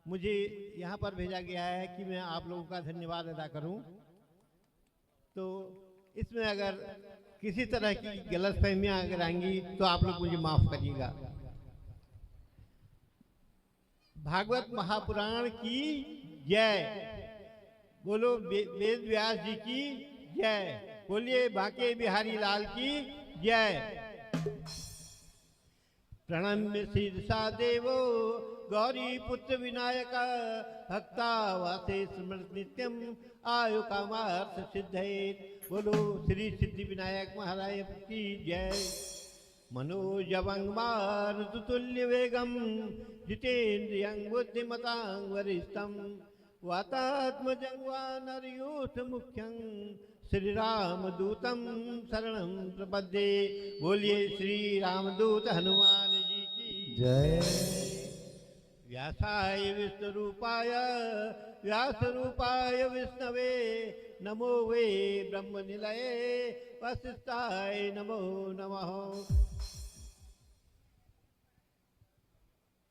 मुझे यहाँ पर भेजा गया है कि मैं आप लोगों का धन्यवाद अदा करूं। तो इसमें अगर किसी तरह की गलतफहमियां अगर आएंगी तो आप लोग मुझे माफ करिएगा। भागवत महापुराण की जय। बोलो वेद व्यास जी की जय। बोलिए बांके बिहारी लाल की जय। प्रणम्य शीर्षा देवो गौरी पुत्र विनायक भक्ता वासे स्मृत नित्यम आयु कामार्थ सिद्धेत। बोलो श्री सिद्धि विनायक महाराज की जय। मनोजवंगमार तुतुल्य वेगम जितेन्द्रियं बुद्धिमतां वरिष्ठं वातात्मजंगवा नरयूथ मुख्यं श्री रामदूतं शरणं प्रपद्ये। बोलिए श्री रामदूत हनुमान जी की जय। व्यासाय विष्णुरूपाय व्यासरूपाय विष्णवे नमो वे ब्रह्मनिलये वसिष्ठाय नमो नमः।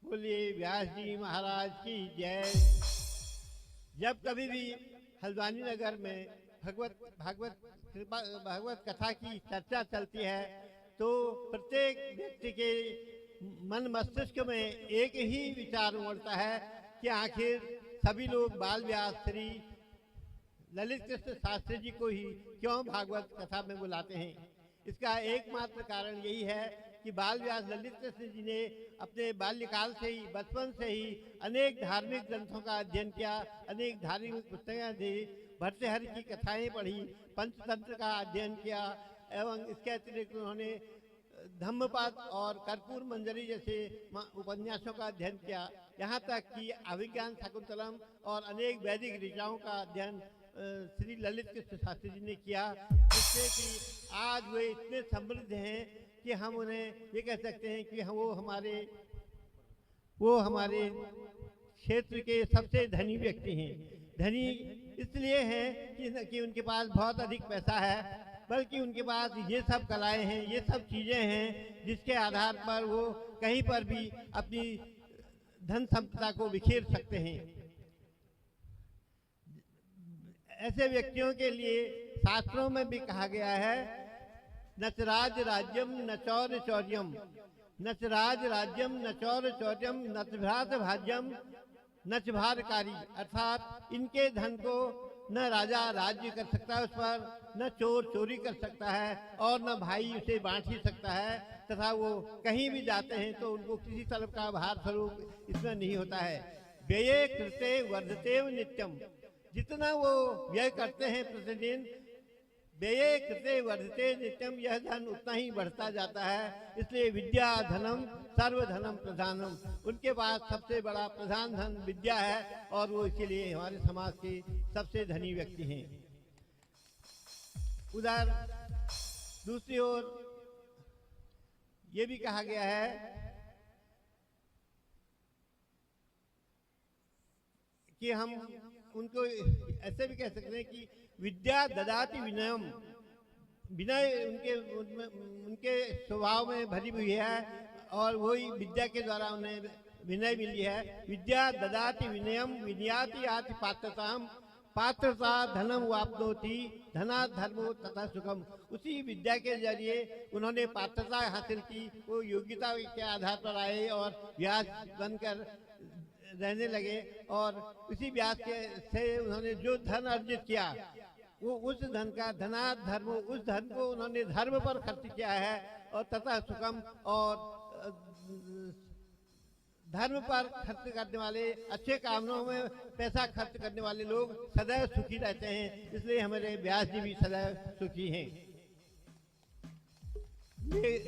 बोलिए व्यास जी महाराज की जय। जब कभी भी हल्द्वानी नगर में भागवत कथा की चर्चा चलती है तो प्रत्येक व्यक्ति के मन मस्तिष्क में एक ही विचार उमड़ता है कि आखिर सभी लोग बाल व्यास श्री ललित कृष्ण शास्त्री जी को ही क्यों भागवत कथा में बुलाते हैं। इसका एकमात्र कारण यही है कि बाल व्यास ललित कृष्ण जी ने अपने बाल्यकाल से ही बचपन से ही अनेक धार्मिक ग्रंथों का अध्ययन किया, अनेक धार्मिक पुस्तकें दी, भर्तृहरि की कथाएं पढ़ी, पंचतंत्र का अध्ययन किया एवं इसके अतिरिक्त उन्होंने धम्मपद और कर्पूर मंजरी जैसे उपन्यासों का अध्ययन किया। यहाँ तक कि अभिज्ञान शकुंतलम और अनेक वैदिक ऋचाओं का अध्ययन श्री ललित कृष्ण शास्त्री जी ने किया, जिससे कि आज वे इतने समृद्ध हैं कि हम उन्हें ये कह सकते हैं कि वो हमारे क्षेत्र के सबसे धनी व्यक्ति हैं। धनी इसलिए हैं कि उनके पास बहुत अधिक पैसा है, बल्कि उनके पास ये सब कलाएं हैं, ये सब चीज़ें हैं जिसके आधार पर वो कहीं पर भी अपनी धन संपदा को बिखेर सकते हैं। ऐसे व्यक्तियों के लिए शास्त्रों में भी कहा गया है नच राज राज्यम न चौर चौर्यम, नच राज राज्यम न चौर चौर्यम नच भ्रात भाज्यम नच भारकारी। अर्थात इनके धन को न राजा राज्य कर सकता है उस पर, न चोर चोरी कर सकता है और न भाई उसे बांट ही सकता है, तथा वो कहीं भी जाते हैं तो उनको किसी तरह का भार स्वरूप इसमें नहीं होता है। व्यये कृते वर्धतेव नित्यम। जितना वो व्यय करते हैं प्रतिदिन, व्यये कृते वर्धते नित्यम, यह धन उतना ही बढ़ता जाता है। इसलिए विद्या धनम सर्वधनम प्रधानम, उनके पास सबसे बड़ा प्रधान धन विद्या है और वो इसीलिए हमारे समाज के सबसे धनी व्यक्ति हैं। उधर दूसरी ओर ये भी कहा गया है कि हम उनको ऐसे भी कह सकते हैं कि विद्या ददाति विनयम। विनय उनके स्वभाव में भरी हुई है और वही विद्या के द्वारा उन्हें विनय मिली है। विद्या ददाति विनयम विनयाति आति पात्रताम, पात्रता धनम वाप्नोति धना धर्मो तथा सुखम। उसी विद्या के जरिए उन्होंने पात्रता हासिल की, वो योग्यता के आधार पर आए और व्यास बनकर रहने लगे और उसी व्यास के से उन्होंने जो धन अर्जित किया वो उस धन का धनात् धर्म, उस धन को उन्होंने धर्म पर खर्च किया है और तथा सुखम, और धर्म पर खर्च करने वाले, अच्छे कामों में पैसा खर्च करने वाले लोग सदैव सुखी रहते हैं। इसलिए हमारे व्यास जी भी सदैव सुखी हैं।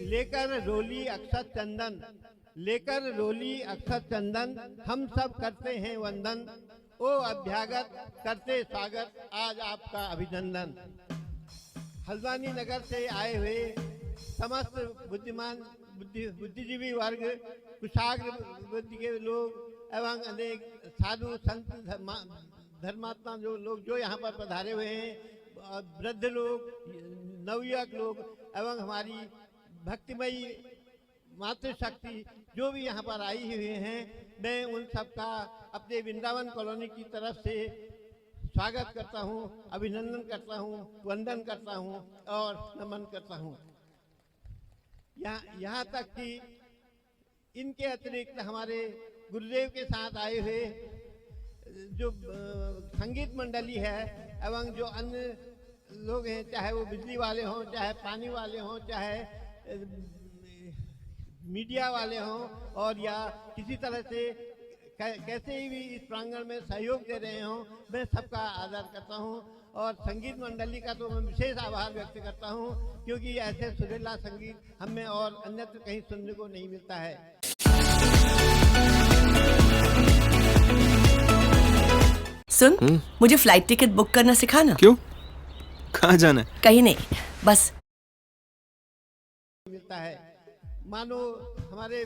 लेकर रोली अक्षत चंदन, लेकर रोली अक्षत चंदन हम सब करते हैं वंदन, ओ अभ्यागत करते स्वागत आज आपका अभिनंदन। हल्द्वानी नगर से आए हुए समस्त बुद्धिजीवी वर्ग, कुशाग्र बुद्धि के लोग एवं अनेक साधु संत धर्मात्मा जो लोग जो यहाँ पर पधारे हुए हैं, वृद्ध लोग, नवयुवक लोग एवं हमारी भक्तिमयी मातृशक्ति जो भी यहाँ पर आई हुए हैं, मैं उन सबका अपने वृंदावन कॉलोनी की तरफ से स्वागत करता हूँ, अभिनंदन करता हूँ, वंदन करता हूँ और नमन करता हूँ। यहाँ तक कि इनके अतिरिक्त हमारे गुरुदेव के साथ आए हुए जो संगीत मंडली है एवं जो अन्य लोग हैं, चाहे वो बिजली वाले हों, चाहे पानी वाले हों, चाहे मीडिया वाले हों, और या किसी तरह से कैसे भी इस प्रांगण में सहयोग दे रहे हों, मैं सबका आदर करता हूं। और संगीत मंडली का तो मैं विशेष आभार व्यक्त करता हूं, क्योंकि ऐसे सुरीला संगीत हमें और अन्यत्र कहीं सुनने को नहीं मिलता है। सुन, मुझे फ्लाइट टिकट बुक करना सिखाना। क्यों? कहाँ जाना है? कहीं नहीं, बस मिलता है। मानो हमारे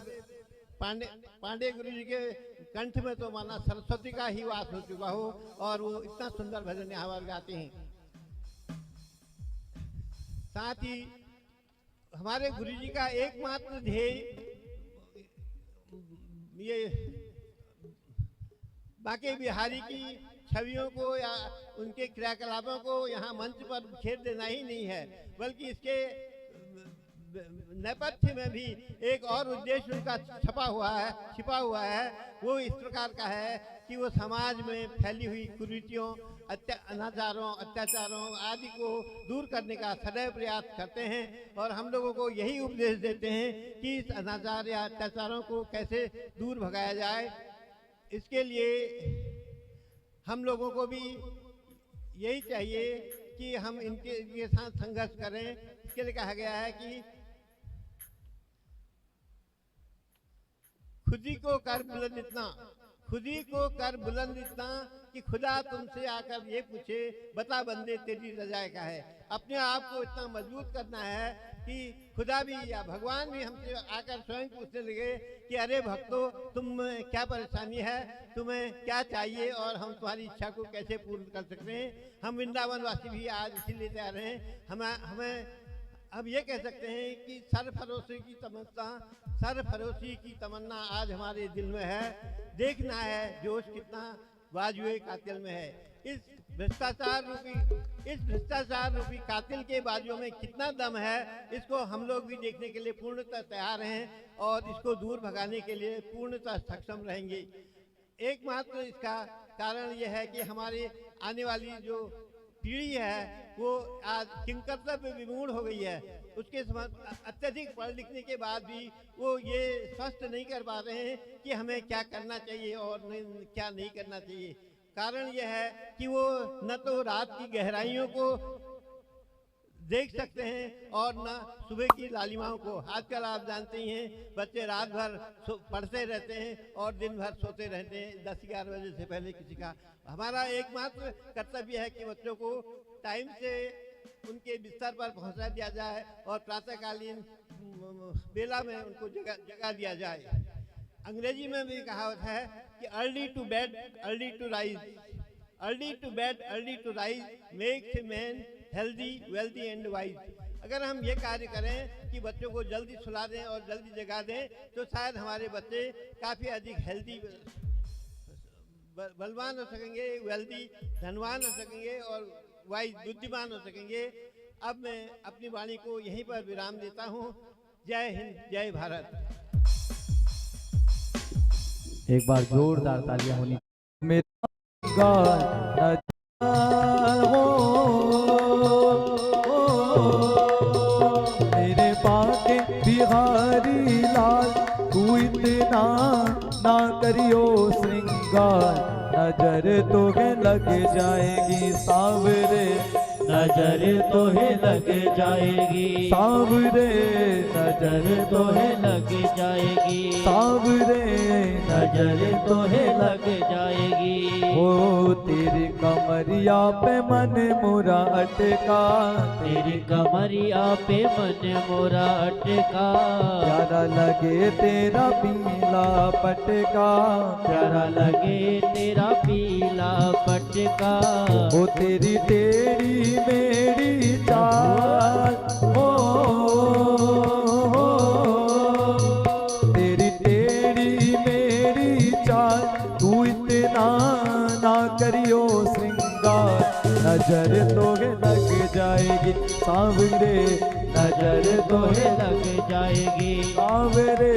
पांडे गुरु जी के कंठ में तो माना सरस्वती का ही वास हो चुका हो, और वो इतना सुंदर भजन यहाँ गाते हैं। साथ ही हमारे गुरु जी का एकमात्र ध्येय ये बाके बिहारी की छवियों को या उनके क्रियाकलापों को यहाँ मंच पर बिखेर देना ही नहीं है, बल्कि इसके नेपथ्य में भी एक और उद्देश्य उनका छिपा हुआ है। वो इस प्रकार का है कि वो समाज में फैली हुई कुरीतियों, अनाचारों, अत्याचारों आदि को दूर करने का सदैव प्रयास करते हैं, और हम लोगों को यही उपदेश देते हैं कि इस अनाचार या अत्याचारों को कैसे दूर भगाया जाए। इसके लिए हम लोगों को भी यही चाहिए कि हम इनके साथ संघर्ष करें। इसके लिए कहा गया है कि खुदी को कर बुलंद इतना कि खुदा तुमसे आकर ये पूछे, बता बंदे तेरी रजाए का है। अपने आप को इतना मजबूत करना है कि खुदा भी या भगवान भी हमसे आकर स्वयं पूछने लगे कि अरे भक्तों, तुम क्या परेशानी है, तुम्हें क्या चाहिए और हम तुम्हारी इच्छा को कैसे पूर्ण कर सकते हैं। हम वृंदावन वासी भी आज इसीलिए तैयार हैं। हमें अब ये कह सकते हैं कि सरफरोशी की तमन्ना आज हमारे दिल में है। देखना है जोश कितना बाजुए कातिल में है। इस भ्रष्टाचार रूपी कातिल के बाजुओं में कितना दम है, इसको हम लोग भी देखने के लिए पूर्णतः तैयार हैं और इसको दूर भगाने के लिए पूर्णतः सक्षम रहेंगे। एकमात्र इसका कारण यह है कि हमारी आने वाली जो पीढ़ी है वो आज किंकर्तव्य विमूढ़ हो गई है। उसके अत्यधिक पढ़ लिखने के बाद भी वो ये स्पष्ट नहीं कर पा रहे हैं कि हमें क्या करना चाहिए और क्या नहीं करना चाहिए। कारण यह है कि वो न तो रात की गहराइयों को देख सकते हैं और न सुबह की लालिमाओं को। आजकल आप जानते ही हैं, बच्चे रात भर पढ़ते रहते हैं और दिन भर सोते रहते हैं 10-11 बजे से पहले किसी का। हमारा एकमात्र कर्तव्य है कि बच्चों को टाइम से उनके बिस्तर पर पहुंचा दिया जाए और प्रातःकालीन बेला में उनको जगा दिया जाए। अंग्रेजी में भी कहावत है कि early to bed early to rise, early to bed early to rise makes a man healthy wealthy and wise. अगर हम ये कार्य करें कि बच्चों को जल्दी सुला दें और जल्दी जगा दें, तो शायद हमारे बच्चे काफ़ी अधिक हेल्दी, बलवान हो सकेंगे, वेल्दी धनवान हो सकेंगे और वाइज बुद्धिमान हो सकेंगे। अब मैं अपनी वाणी को यहीं पर विराम देता हूँ। जय हिंद, जय भारत। एक बार जोरदार तालियां होनी। मेरा मेरे बाके बिहारी लाल, तू इतना ना करियो श्रृंगार, नजर तो है लग जाएगी सावरे, नजर तो है लग जाएगी सावरे, नजर तो है लग जाएगी सावरे, नजर तो है लग जाएगी। ओ तेरी कमरिया पे मन मोरा अटका, तेरी कमरिया पे मन मोरा अटका, प्यारा लगे तेरा पीला पटका, प्यारा लगे तेरा पीला पटका। ओ तेरी टेढ़ी मेरी चाल, ओ तेरी टेढ़ी नजर तोहे लग जाएगी सांवरे, नजर तोहे लग जाएगी, सांवरे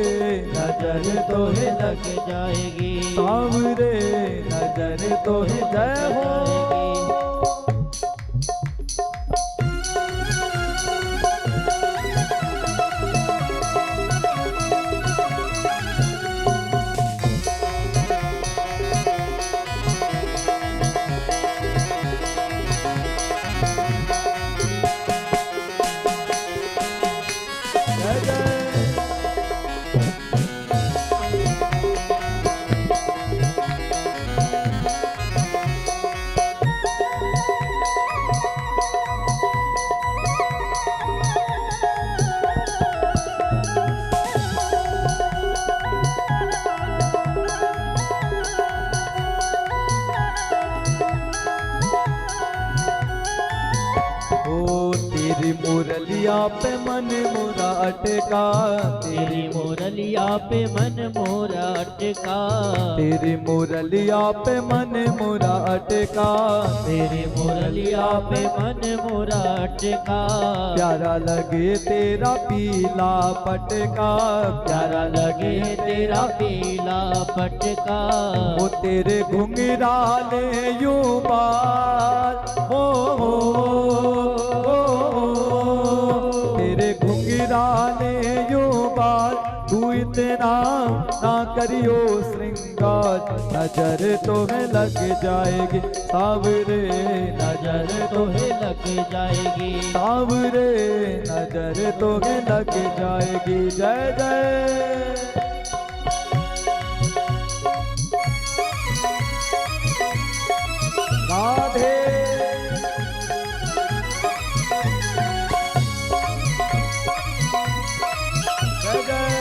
नजर तोहे लग जाएगी, सांवरे नजर तोहे। जय हो। तेरी मुरलिया पे मन मोरा अटका, तेरी मुरलिया पे मन मोरा अटका, तेरी मुरलिया पे मन मोरा अटका, तेरी मुरलिया पे मन मोरा अटका, प्यारा लगे तेरा पीला पटका, प्यारा लगे तेरा पीला पटका, वो तेरे घुंघराले यूं बाल, तेरे घुंघराले यूं बाल, तू इतना ना करियो श्रृंगार, नजर तोहे लग जाएगी सांवरे, नजर तोहे लग जाएगी, सांवरे नजर तोहे लग जाएगी। जय जय। राधे। जय जय।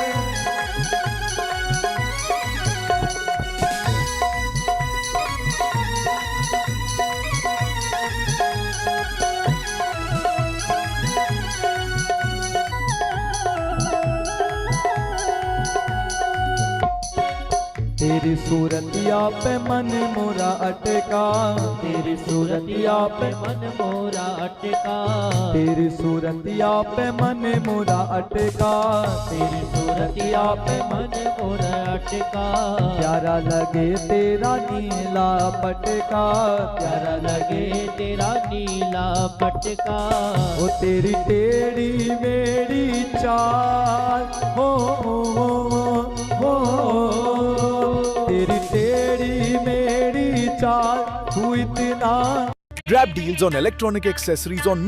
तेरी सूरतिया पे मन मोरा अटका, तेरी सूरतिया पे मन मोरा अटका, तेरी सूरतिया पे मन मोरा अटका, तेरी सूरतिया पे मन मोरा अटका, प्यारा लगे तेरा नीला पटका, प्यारा लगे तेरा नीला पटका, वो तेरी टेढ़ी मेरी चाल, हो तेरी टेढ़ी मेरी चाल, तू इतना। Grab deals on electronic accessories on